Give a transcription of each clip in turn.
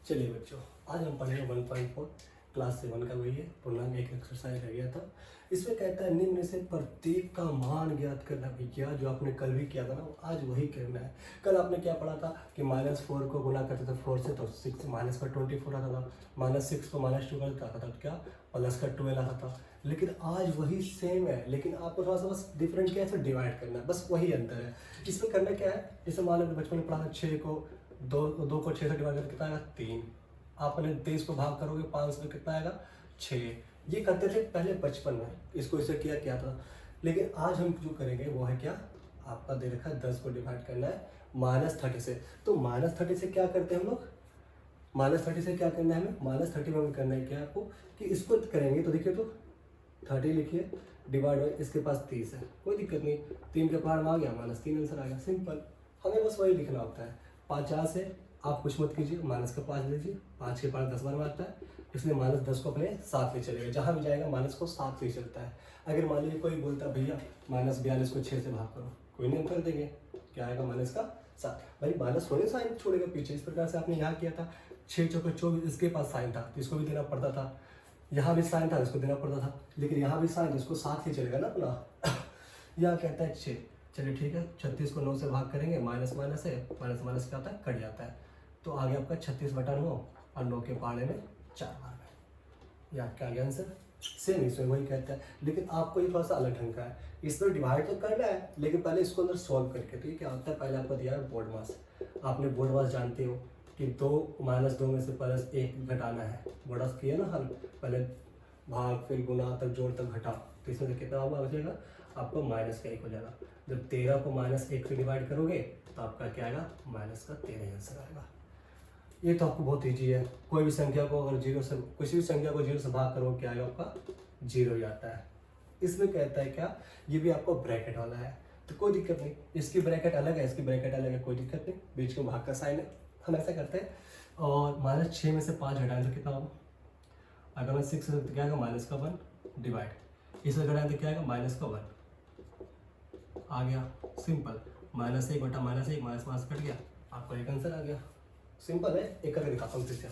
चलिए बच्चों, आज हम पढ़ेंगे 1.4 क्लास 7 का वही है पूर्णांक एक एक्सरसाइज रह गया था। इसमें कहता है निम्न में से प्रत्येक का मान ज्ञात करना। भैया जो आपने कल भी किया था ना, वो आज वही करना है। कल आपने क्या पढ़ा था कि -4 को गुना करते थे 4 से तो 6 माइनस का 24 आता था, -6 को -2 करता आता था तो क्या प्लस का 12 आता था। लेकिन आज वही सेम है, लेकिन आपको थोड़ा सा बस डिफरेंट क्या है, डिवाइड करना है, बस वही अंतर है। इसमें करना क्या है, जैसे मान लो बचपन में पढ़ा था 6 को दो को 6 से डिवाइड करके कितना आएगा 3। आपने 23 को भाग करोगे 5 से कितना आएगा 6। ये करते थे पहले बचपन में, इसको इसे किया था। लेकिन आज हम जो करेंगे वो है क्या, आपका दे रखा है 10 को डिवाइड करना है -30 से। तो -30 से क्या करते हैं हम लोग, -30 से क्या करना है हमें, -30 में हमें करना है क्या आपको कि इसको करेंगे तो देखिए, तो 30 लिखिए डिवाइड बाई इसके पास 30 है, कोई दिक्कत नहीं, 3 के पार में आ गया -3 आंसर आ गया, सिंपल। हमें बस वही लिखना होता है। 50 है, आप कुछ मत कीजिए, माइनस का 5 लीजिए, 5 के पार 10 बार में आता है, इसलिए -10 को अपने साथ ले चलेगा, जहाँ भी जाएगा माइनस को साथ ले चलता है। अगर मान लीजिए कोई बोलता भैया -42 को 6 से भाग करो, कोई नहीं, हम कर देंगे, क्या आएगा माइनस का 7। भाई माइनस थोड़े साइन छोड़ेगा पीछे, इस प्रकार से आपने यहाँ किया था 6 चौके 24, इसके पास साइन था तो इसको भी देना पड़ता था, यहाँ भी साइन था इसको देना पड़ता था, लेकिन यहाँ भी साइन, इसको साथ ही चलेगा ना अपना। यहाँ कहता है 6, चलिए ठीक है, 36 को 9 से भाग करेंगे, माइनस माइनस है, माइनस माइनस क्या होता है, कट जाता है, तो आ गया आपका 36/9 और 9 के पाड़े में 4 बार में, ये आपका आ गया आंसर। सेम इसमें वही कहता है, लेकिन आपको ये थोड़ा सा अलग ढंग का है। इसमें डिवाइड तो करना है, लेकिन पहले इसको अंदर सॉल्व करके, तो ये क्या होता है, पहले आपको दिया है बोर्ड मास। आपने बोर्ड मास जानते हो कि 2 -2 में से +1 घटाना है। बोर्ड मास किया ना हल, पहले भाग फिर गुना तक जोड़ तक घटा, तो इसमें से कितना होगा बचेगा आपको -1 हो जाएगा। जब 13 को -1 से डिवाइड करोगे तो आपका क्या आएगा, -13 आंसर आएगा। ये तो आपको बहुत ईजी है, कोई भी संख्या को अगर जीरो से, किसी भी संख्या को 0 से भाग करो क्या आएगा आपका 0 ही आता है। इसमें कहता है क्या, ये भी आपको ब्रैकेट वाला है तो कोई दिक्कत नहीं, इसकी ब्रैकेट अलग है, इसकी ब्रैकेट अलग है, कोई दिक्कत नहीं, बीच में भाग का साइन है, हम ऐसा करते हैं। और -6 में से 5 हटाएं तो कितना होगा, अगर मैं 6 से क्या आएगा -1 डिवाइड, इसे घटाएं तो क्या आएगा -1 आ गया, सिंपल। -1 बटा -1, माइनस कट गया, आपका एक आंसर आ गया। सिंपल है, एक करके दिखाता हूँ फिर से।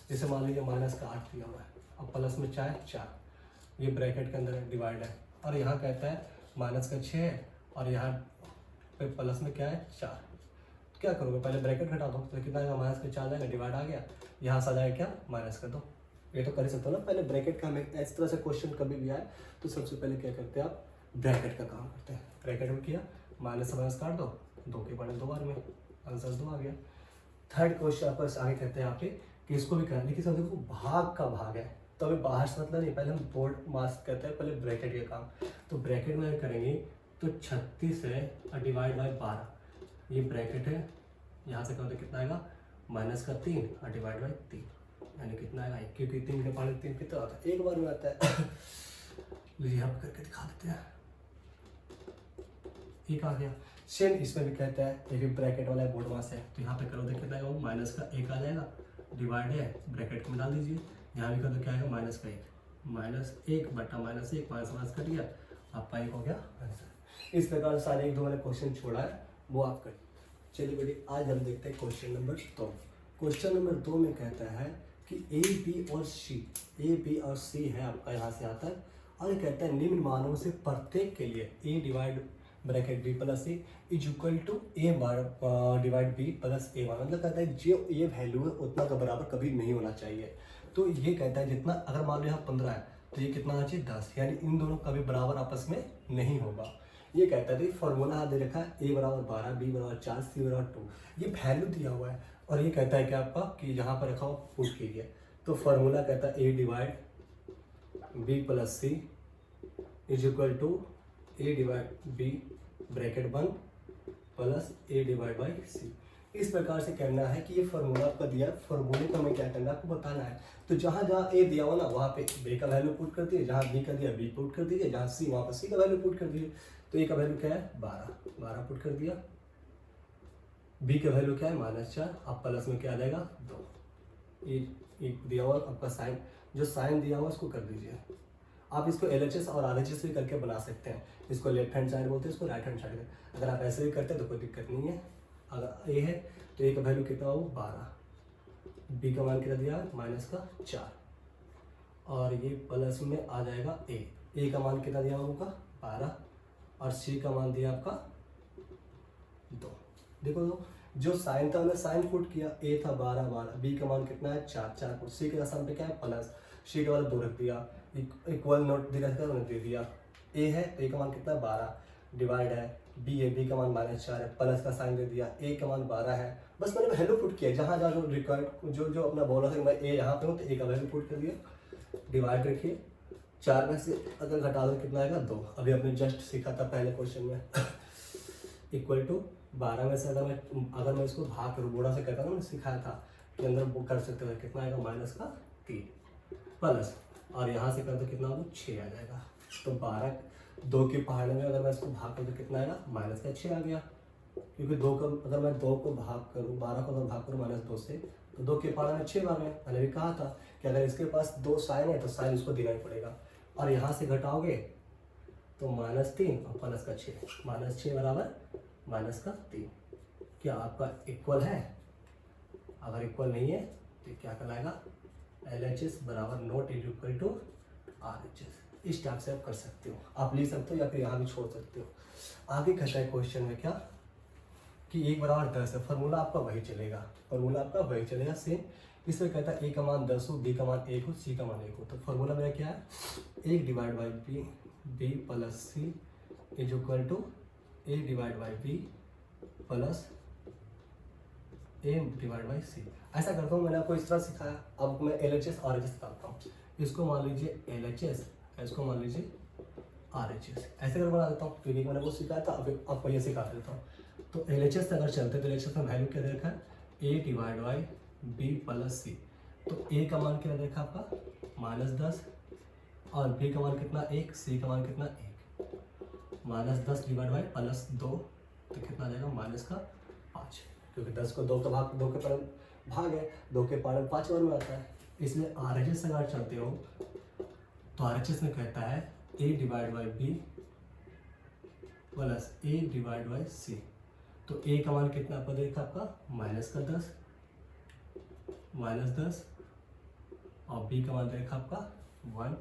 जैसे मान लीजिए -8 दिया हुआ है, अब प्लस में 4, ये ब्रैकेट के अंदर है, डिवाइड है, और यहाँ कहता है -6 है, और यहाँ पे प्लस में क्या है 4। क्या करोगे, पहले ब्रैकेट घटा दो तो कितना आएगा, -4 जाएगा, डिवाइड आ गया, यहाँ से आ जाएगा क्या -2। ये तो कर ही सकते हो ना, पहले ब्रैकेट का। हमें इस तरह से क्वेश्चन कभी भी आए तो सबसे पहले क्या करते हैं आप, ब्रैकेट का काम करते हैं। ब्रैकेट में किया, माइनस काट दो, 2 के पड़े 2 बार में, आंसर 2 आ गया। थर्ड क्वेश्चन आपको आगे कहते हैं यहाँ पे कि इसको भी करना, लेकिन देखो भाग का भाग है तो अभी बाहर से मतलब नहीं, पहले हम बोर्ड मास करते हैं, पहले ब्रैकेट का काम। तो ब्रैकेट में करेंगे तो 36 है और डिवाइड बाई 12, ये ब्रैकेट है, यहाँ से करते कितना आएगा -3 और डिवाइड बाई 3, यानी कितना आएगा, क्योंकि 3 के पानी 3 कितना आता है, एक बार में आता है। लीजिए आप करके दिखा देते हैं, एक आ गया। सेम इसमें भी कहता है, ये भी ब्रैकेट वाला है, बोर्ड मास है, तो यहाँ पे करो तो कितना आएगा, वो -1 आ जाएगा, डिवाइड है, ब्रैकेट में डाल दीजिए, यहाँ भी करो तो क्या आएगा -1 बटा -1, माइनस कट गया, आपका 1 हो गया आंसर। इस प्रकार सारे 1-2 वाले क्वेश्चन छोड़ा है, वो आप कर। चलिए बेटे, आज हम देखते हैं क्वेश्चन नंबर 2। क्वेश्चन नंबर 2 में कहता है कि ए बी और सी है आपका, यहाँ से आता है, और कहता है निम्न मानों से प्रत्येक के लिए a divide bracket b plus a is equal to a divide b plus a one, मतलब कहता है जो ये वैल्यू है उतना का बराबर कभी नहीं होना चाहिए। तो ये कहता है जितना, अगर मान लो यहाँ 15 है तो ये कितना होना चाहिए 10, यानी इन दोनों कभी बराबर आपस में नहीं होगा। ये कहता है फॉर्मूला दे रखा है, ए बराबर 12, बी बराबर 4, सी बराबर 2, ये वैल्यू दिया हुआ है, और ये कहता है कि आपका कि यहाँ पर रखा हो पुट कीजिए। तो फॉर्मूला कहता है a divide b plus c is equal to a divide b bracket 1 plus a divide by c. इस प्रकार से करना है कि ये फॉर्मूला आपका दिया, फॉर्मूले को हमें क्या करना है आपको बताना है। तो जहाँ जहाँ ए दिया हो ना वहाँ पे बी का वैल्यू पुट कर दिए, जहाँ बी का दिया बी पुट कर दीजिए, जहाँ सी वहाँ पर सी का वैल्यू पुट कर दीजिए। तो ए का वैल्यू क्या है 12 पुट कर दिया, बी का वैल्यू क्या है -4, अब प्लस में क्या आ जाएगा 2, ये दिया हुआ आपका साइन, जो साइन दिया हुआ उसको कर दीजिए। आप इसको LHS और RHS भी करके बना सकते हैं, इसको लेफ्ट हैंड साइड बोलते हैं, इसको राइट हैंड साइड। अगर आप ऐसे भी करते हैं तो कोई दिक्कत नहीं है। अगर ए है तो ए का वैल्यू कितना हो 12, बी का मान कितना दिया -4, और ये प्लस में आ जाएगा ए का मान कितना दिया आपका 12, और सी का मान दिया आपका 2। देखो तो जो साइन था मैंने साइन पुट किया, ए था 12, बी का मान कितना है 4 पुट, सी के स्थान पे क्या है प्लस, सी के वाला 2 रख दिया, इक्वल नोट दे रखा उन्होंने दे दिया, ए है तो ए का मान कितना है 12, डिवाइड है बी है, बी का मान -4 है, प्लस का साइन दे दिया, ए का मान 12 है, बस मैंने वैल्यू पुट किया, जहाँ जहाँ जो रिक्वायर्ड जो अपना बोला था मैं ए यहाँ पे हूँ तो ए का वैल्यू पुट कर दिया, डिवाइड रखिए, 4 में से अगर घटा दो कितना आएगा 2, अभी आपने जस्ट सीखा था पहले क्वेश्चन में इक्वल टू 12 में से अगर मैं इसको भाग करूँ, बोड़ा से कहता ना मैंने सिखाया था कि अंदर वो कर सकते हो, कितना आएगा -3 प्लस, और यहाँ से कर दो कितना होगा 6 आ जाएगा, तो 12 2 के पहाड़ में अगर मैं इसको भाग करूँ तो कितना आएगा -6 आ गया, क्योंकि 2 का अगर मैं 2 को भाग करूँ 12 को अगर भाग करूँ -2 से तो 2 के पहाड़ में 6 बार है। मैंने भी कहा था कि अगर इसके पास 2 साइन है तो साइन इसको देना ही पड़ेगा, और यहाँ से घटाओगे तो -3 और प्लस का 6, -6 बराबर -3। क्या आपका इक्वल है? अगर इक्वल नहीं है तो क्या कहलाएगा LHS बराबर नॉट इक्वल टू RHS। इस टाइप से आप कर सकते हो, आप लिख सकते हो या फिर यहाँ भी छोड़ सकते हो। आगे कहता है क्वेश्चन में क्या कि 1 बराबर 10 है, फार्मूला आपका वही चलेगा, सेम। इसमें कहता है ए का मान 10 हो, बी का मान 1 हो, सी का मान 1 हो, तो फार्मूला मेरा क्या है 1 divide by b plus c is equal to a divide by b plus a divide by c. ऐसा करता हूँ, मैंने आपको इस तरह सिखाया। अब मैं LHS RHS बताता हूँ। इसको मान लीजिए LHS, इसको मान लीजिए RHS, ऐसे कर बना देता हूँ क्योंकि मैंने वो सिखाया था, अब आपको ये सिखा देता हूँ। तो LHS अगर चलते तो LHS में वैल्यू क्या दे रखा है a divide by b plus सी, तो ए का मान क्या देखा आपका -10, और बी का मान कितना 1, सी का मान कितना 1, -10 डिवाइड बाई +2 तो कितना आ जाएगा -5, क्योंकि 10 को 2 का भाग 2 के पावर भाग है, 2 के पावर 5 बार में आता है। इसलिए RHS अगर चलते हो तो RHS में कहता है a divide by b plus a divide by c, तो ए का मान कितना आपका देखा आपका -10 और बी का मान देखा आपका 1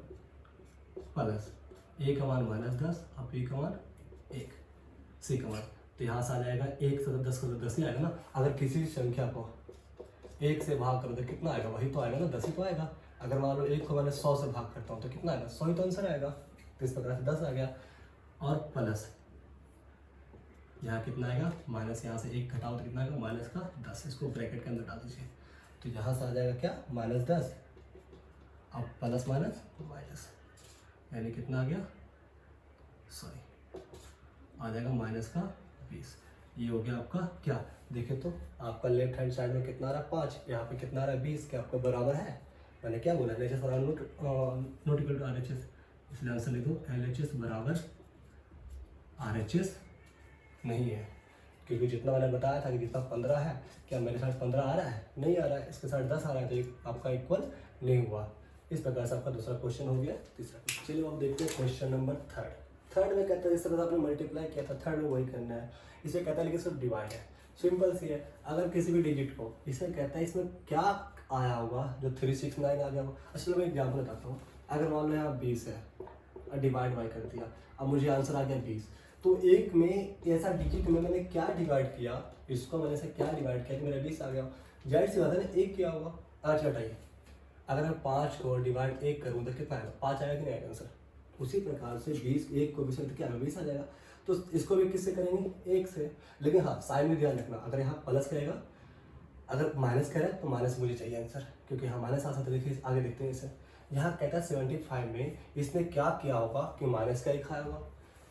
प्लस ए का मान -10 और बी का मान 1, सी का मान, तो यहाँ से आ जाएगा 1 से 10 को 10 ही आएगा ना। अगर किसी संख्या को 1 से भाग करो तो कितना आएगा, वही तो आएगा ना, 10 ही तो आएगा। अगर मान लो 1 को मैंने 100 से भाग करता हूँ तो कितना आएगा 100 ही तो आंसर आएगा, तो इस प्रकार से 10 आ गया। और प्लस यहाँ कितना आएगा माइनस, यहाँ से 1 घटाओ तो कितना आएगा -10, इसको ब्रैकेट के अंदर डाल दीजिए, तो यहाँ से आ जाएगा क्या -10 अब प्लस माइनस यानी कितना आ गया आ जाएगा -20। ये हो गया आपका क्या, देखे तो आपका लेफ्ट हैंड साइड में कितना आ रहा है 5, यहाँ पे कितना आ रहा है 20, क्या आपका बराबर है। मैंने क्या बोला LHS not equal to RHS, इसलिए आंसर लिखो LHS बराबर RHS नहीं है, क्योंकि जितना मैंने बताया था कि जितना 15 है, क्या मेरे साइड 15 आ रहा है, नहीं आ रहा है, इसके साइड 10 आ रहा है, तो ये आपका इक्वल नहीं हुआ। इस प्रकार से आपका दूसरा क्वेश्चन हो गया। तीसरा क्वेश्चन, चलिए अब देखते हैं क्वेश्चन नंबर थर्ड में कहता है जिस तरह आपने मल्टीप्लाई किया था थर्ड में वही करना है। इसे कहता है लेकिन सिर्फ डिवाइड है, सिंपल सी है। अगर किसी भी डिजिट को इसे कहता है इसमें क्या आया होगा जो 369 आ गया होगा। अच्छा मैं एग्जाम्पल बताता हूँ, अगर मान लो यहाँ 20 है और डिवाइड बाई कर दिया, अब मुझे आंसर आ गया 20, तो एक में ऐसा डिजिट में मैंने क्या डिवाइड किया, इसको मैंने से क्या डिवाइड किया कि मेरा 20 आ गया। जाहिर सी बात है ना, 1 किया होगा। आज हटाइए, अगर मैं 5 को डिवाइड 1 करूँ तो कितना आएगा 5 आएगा कि नहीं आएगा आंसर। उसी प्रकार से 20 1 को 20 तो क्या आएगा 20 आ जाएगा। तो इसको भी किससे करेंगे 1 से, लेकिन हाँ साइन में ध्यान रखना, अगर यहाँ प्लस करेगा, अगर माइनस करे तो माइनस मुझे चाहिए आंसर, क्योंकि यहाँ माइनस आ सकता है। देखिए आगे देखते हैं इसे, यहाँ कहता है 75 में इसने क्या किया होगा कि माइनस का ही खाया होगा।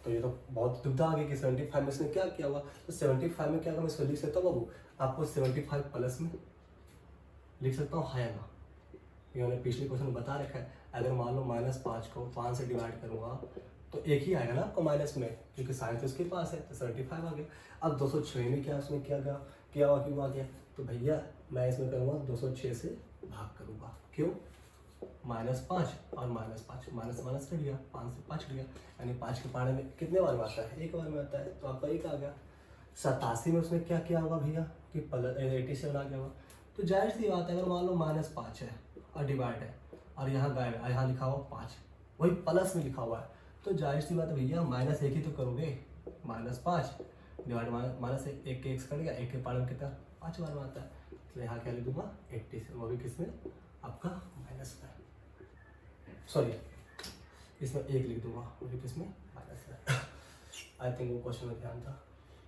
तो ये तो बहुत दुविधा आ गई कि 75 में इसने क्या किया होगा। तो 75 में क्या होगा, मैं इसको लिख सकता हूँ बाबू, आपको 75 प्लस में लिख सकता हूँ आएगा। ये मैंने पिछले क्वेश्चन में बता रखा है। अगर मान लो -5 को 5 से डिवाइड करूँगा तो 1 ही आएगा ना आपको माइनस में, क्योंकि साइन तो इसके पास है, तो 75 आ गया। अब 206 में क्या उसमें क्या हुआ क्यों आ गया, तो भैया मैं इसमें करूँगा 206 से भाग करूँगा। क्यों, -5 और -5 माइनस कट गया, 5 से 5 कट गया, यानी 5 के पारे में कितने बार में आता है 1 बार में आता है, तो आपका 1 आ गया। 87 में उसने क्या किया होगा भैया कि 87 आ गया होगा, तो जाहिर सी बात है, अगर मान लो -5 है और डिवाइड है और यहाँ गायब है, यहाँ लिखा हुआ 5, वही प्लस में लिखा हुआ है, तो जाहिर सी बात है भैया -1 ही तो करोगे, -5 डिवाइड -1 के x कट गया, 1 के पावर में कितना 5 बार में आता है, इसलिए यहाँ क्या लिख दूंगा 87, वो भी किसमें आपका माइनस में, सॉरी इसमें 1 लिख दूंगा, वो भी किसमें माइनस में। आई थिंक वो क्वेश्चन में ध्यान था।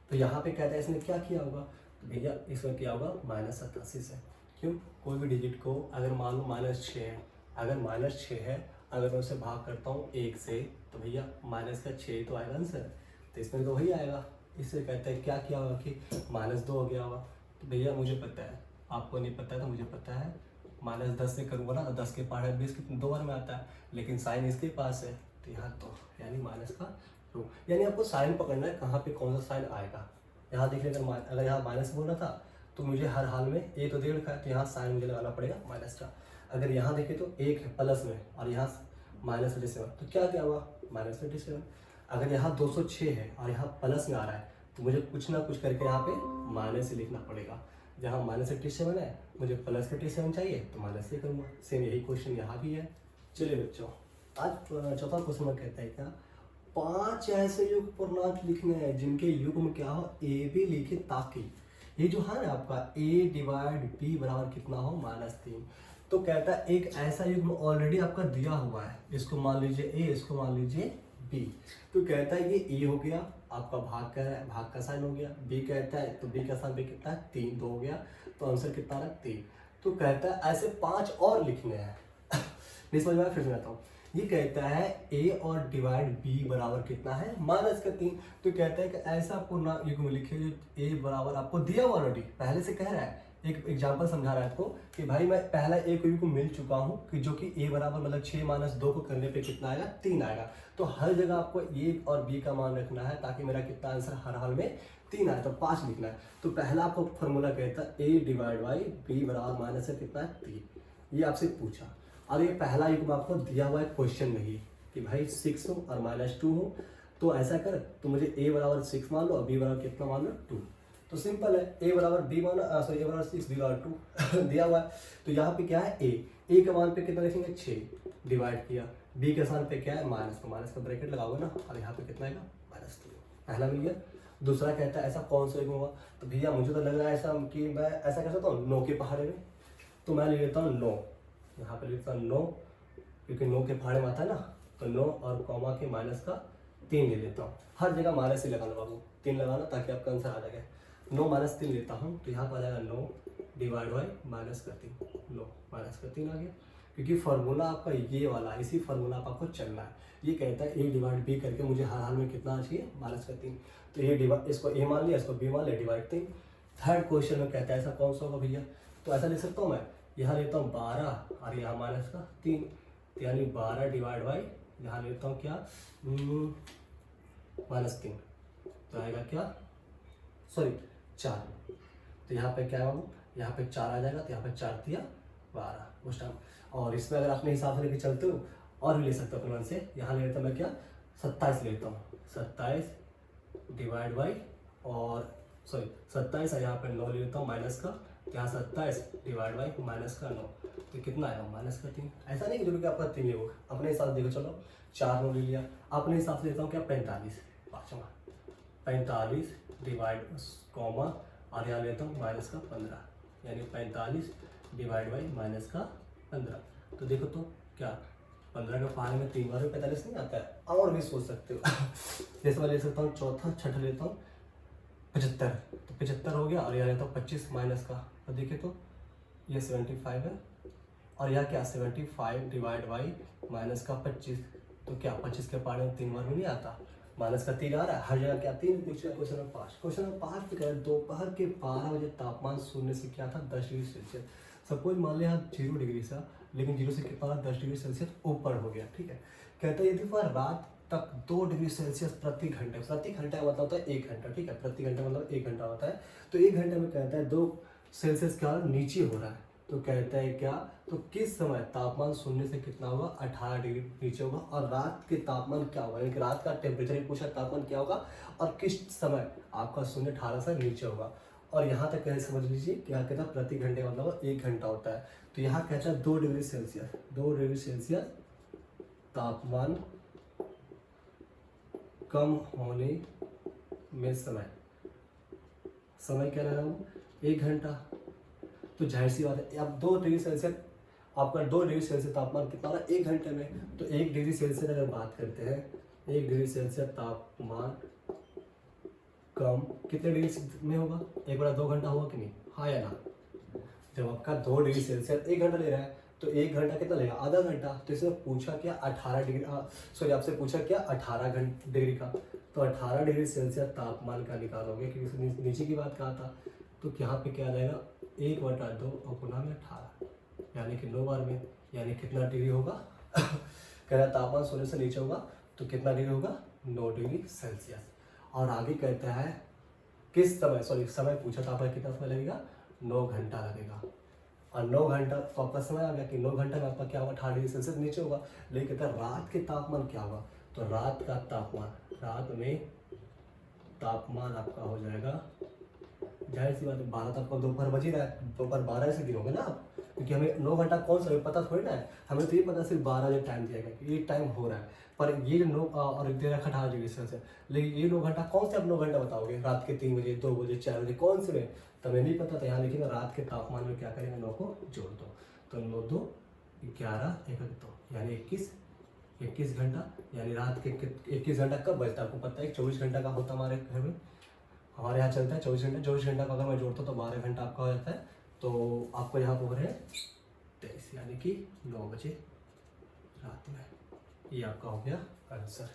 तो यहाँ पे कहता है इसने क्या किया होगा, तो भैया इसमें क्या होगा -87 से, क्यों, कोई भी डिजिट को अगर मान लो -6 है, अगर -6 है, अगर मैं उसे भाग करता हूँ 1 से, तो भैया -6 तो आएगा आंसर, तो इसमें तो वही आएगा। इससे कहता है क्या किया होगा कि -2 हो गया होगा, तो भैया मुझे पता है, आपको नहीं पता है तो मुझे पता है, -10 से करूँगा ना तो 10 के पावर 20 कितने 2 बार में आता है, लेकिन साइन इसके पास है तो यहाँ तो यानी -2, यानी आपको साइन पकड़ना है कहाँ पे कौन सा साइन आएगा। यहाँ देख लेकर अगर यहाँ माइनस बोल रहा था तो मुझे हर हाल में ए तो 1.5 का है, तो यहाँ साइन मुझे लगाना पड़ेगा माइनस का। अगर यहाँ देखें तो 1 है प्लस में और यहाँ -27, तो क्या क्या हुआ -27। अगर यहाँ 206 है और यहाँ प्लस में आ रहा है तो मुझे कुछ ना कुछ करके यहाँ पे माइनस से लिखना पड़ेगा। जहाँ -87 है मुझे +87 चाहिए तो माइनस से करूँगा। सेम यही क्वेश्चन यहाँ भी है। चलिए बच्चों, आज चौथा क्वेश्चन में कहता है क्या, 5 ऐसे युग पूर्णांक लिखने हैं जिनके युग में क्या हो ए बी लिखे, ताकि ये जो है ना आपका a डिवाइड b बराबर कितना हो -3। तो कहता है एक ऐसा युग्म ऑलरेडी आपका दिया हुआ है, इसको मान लीजिए a, इसको मान लीजिए b। तो कहता है ये a हो गया आपका, भाग कर रहा है, भाग का साइन हो गया, b कहता है तो b का साइन भी कितना है 3, 2 हो गया, तो आंसर कितना आ रहा है 3। तो कहता है ऐसे 5 और लिखने हैं। नहीं समझ में आया, फिर सुनाता हूँ। ये कहता है a और डिवाइड b बराबर कितना है -3। तो कहता है कि ऐसा पूर्ण युग्म लिखिए जो a बराबर आपको दिया हुआ ऑलरेडी, पहले से कह रहा है, एक एग्जांपल समझा रहा है आपको कि भाई मैं पहला एक युग्म मिल चुका हूँ कि जो कि a बराबर मतलब 6 - 2 को करने पे कितना आएगा 3 आएगा। तो हर जगह आपको a और b का मान रखना है ताकि मेरा कितना आंसर हर हाल में 3 आए, तो 5 लिखना है। तो पहला आपको फॉर्मूला कहता है a डिवाइड बाई b बराबर माइनस से कितना है 3। ये आपसे पूछा और ये पहला युग्म आपको दिया हुआ है क्वेश्चन में ही कि भाई 6 हो और -2 हो, तो ऐसा कर, तो मुझे a बराबर 6 मान लो और b बराबर कितना मान लो 2। तो सिंपल है, a बराबर b माना, सॉरी a बराबर 6 b बराबर 2 दिया हुआ है। तो यहाँ पे क्या है a के मान पे कितना लिखेंगे 6 डिवाइड किया, b के स्थान पे क्या है माइनस, तो माइनस का ब्रैकेट लगाओगे ना और यहाँ पे कितना आएगा -2। पहला मिल गया। दूसरा कहता है ऐसा कौन सा युग्म होगा, तो भैया मुझे तो लग रहा है ऐसा कि मैं ऐसा कर सकता हूँ 9 के पहाड़े में, तो मैं ले लेता हूँ 9, यहाँ पे लिखता हूँ 9 क्योंकि 9 के पहाड़े में आता है ना, तो 9 और कॉमा के माइनस का 3 ले लेता हूँ। हर जगह माइनस ही लगाना बाबू, 3 लगाना ताकि आपका आंसर आ जाए। 9 - 3 लेता हूँ तो यहाँ पर आ जाएगा 9 डिवाइड बाई -3, 9 -3 आ गया, क्योंकि फार्मूला आपका ये वाला, इसी फार्मूला पर आपको चलना है। ये कहता है a डिवाइड b करके मुझे हर हाल में कितना चाहिए -3, तो ये डिवाइड, इसको a मान लिया, इसको b मान लिया, डिवाइड 3। थर्ड क्वेश्चन में कहता है ऐसा कौन सा होगा भैया, तो ऐसा लिख सकता हूँ मैं, यहाँ लेता हूँ 12 और यहाँ -3, तो यानी 12 डिवाइड बाई, यहाँ लेता हूँ क्या -3, तो आएगा क्या, सॉरी 4। तो यहाँ पे क्या है, यहाँ पे 4 आ जाएगा, तो यहाँ पे 4 दिया 12 उस टाइम। और इसमें अगर अपने हिसाब से लेके चलते हो और भी ले सकते हो अपने मन से, यहाँ ले लेता हूँ मैं क्या 27 लेता हूँ, 27 डिवाइड बाई, और सॉरी 27 है, यहाँ पे 9 ले लेता हूँ माइनस का, यहाँ 27 डिवाइड बाई -9, तो कितना आएगा -3। ऐसा नहीं कि जो कि आपका 3 होगा, अपने हिसाब से देखो, चलो 4 9 ले लिया, अपने हिसाब से लेता हूँ क्या 45, पाँचवा 45 डिवाइड कॉमा और यहाँ लेता हूँ -15, यानी 45 डिवाइड बाई -15। तो देखो तो क्या 15 का पहाड़ में 3 बार में 45 नहीं आता है, और भी सोच सकते हो। जैसे मैं ले सकता हूँ चौथा, छठा लेता हूँ 75, तो 75 हो गया, और यहाँ लेता हूँ 25 माइनस का, तो देखिए तो ये 75 है, और यहाँ क्या 75 डिवाइड बाई -25, तो क्या 25 के पहाड़ में 3 बार में नहीं आता, माइनस का 3 आ रहा है हर जगह, क्या 3। क्वेश्चन नंबर 5, क्वेश्चन नंबर 5 पे कह रहा है दोपहर के 12 बजे तापमान शून्य से क्या था 10 डिग्री सेल्सियस। सपोज मान लिया 0 डिग्री था, लेकिन 0 से कितना 10 डिग्री सेल्सियस ऊपर हो गया, ठीक है। कहता है यदि वह रात तक 2 डिग्री सेल्सियस प्रति घंटे का मतलब होता है 1 घंटा, ठीक है, प्रति घंटे मतलब 1 घंटा होता है, तो 1 घंटे में कहता है 2 सेल्सियस क्या नीचे हो रहा है, तो कहता है क्या, तो किस समय तापमान शून्य से कितना होगा 18 डिग्री नीचे होगा, और रात के तापमान क्या होगा, यानी कि रात का टेम्परेचर पूछा तापमान क्या होगा और किस समय आपका शून्य 18 से नीचे होगा। और यहाँ तक कैसे समझ लीजिए क्या कहता है प्रति घंटे का मतलब 1 घंटा होता है। तो यहाँ कहता है 2 डिग्री सेल्सियस, 2 डिग्री सेल्सियस तापमान कम होने में समय, समय क्या रहा वो 1 घंटा। तो जाहिर सी बात है अब 2 डिग्री सेल्सियस, आपका 2 डिग्री सेल्सियस तापमान कितना रहा 1 घंटे में। तो 1 डिग्री सेल्सियस अगर बात करते हैं, 1 डिग्री सेल्सियस तापमान कम कितने डिग्री में होगा, 1/2 घंटा होगा कि नहीं, हाँ या ना। जब आपका 2 डिग्री सेल्सियस 1 घंटा ले रहा है तो 1 घंटा कितना लेगा, आधा घंटा। तो इसने पूछा क्या 18 डिग्री, सॉरी आपसे पूछा क्या 18 डिग्री का। तो 18 डिग्री सेल्सियस तापमान का निकालोगे क्योंकि नीचे की बात कहा था। तो यहाँ पे क्या आ जाएगा 1/2 और गुना में 18 यानी कि 9 बार में, यानी कितना डिग्री होगा कह रहा तापमान 16 से नीचे होगा तो कितना डिग्री होगा 9 डिग्री सेल्सियस। और आगे कहता है किस समय, सॉरी समय पूछा था आपका कितना समय लगेगा, 9 घंटा लगेगा। और 9 घंटा तो आपका समय आ गया कि 9 घंटा में आपका क्या होगा 18 डिग्री सेल्सियस नीचे होगा। लेकिन कहता है रात के तापमान क्या होगा, तो रात का तापमान, रात में तापमान आपका हो जाएगा, जाहिर सी बात है 12 तक आपको दोपहर बज ही रहा है, दोपहर 12 से गिनोगे ना आप, क्योंकि हमें 9 घंटा कौन सा पता थोड़ी ना है, हमें तो ये पता सिर्फ 12 जो टाइम दिया गया कि ये टाइम हो रहा है। पर ये जो 9 और दे रखा 18 डिग्री सेल्सियस, लेकिन ये 9 घंटा कौन से आप 9 घंटा बताओगे, रात के 3 बजे 2 बजे 4 बजे कौन से में, तो हमें नहीं पता था। यहाँ लिखेगा रात के तापमान में क्या करेंगे 9 को जोड़ दो, तो 9 2 11 1 2 यानी 21 घंटा, यानी रात के 21 घंटा कब बजता है आपको पता है, 24 घंटा का होता हमारे घर में, हमारे यहाँ चलता है 24 घंटा। 24 घंटा का अगर मैं जोड़ता हूँ तो 12 घंटा आपका हो जाता है। तो आपको यहाँ पर हो रहे हैं 23 यानी कि 9 बजे रात में। ये आपका हो गया आंसर।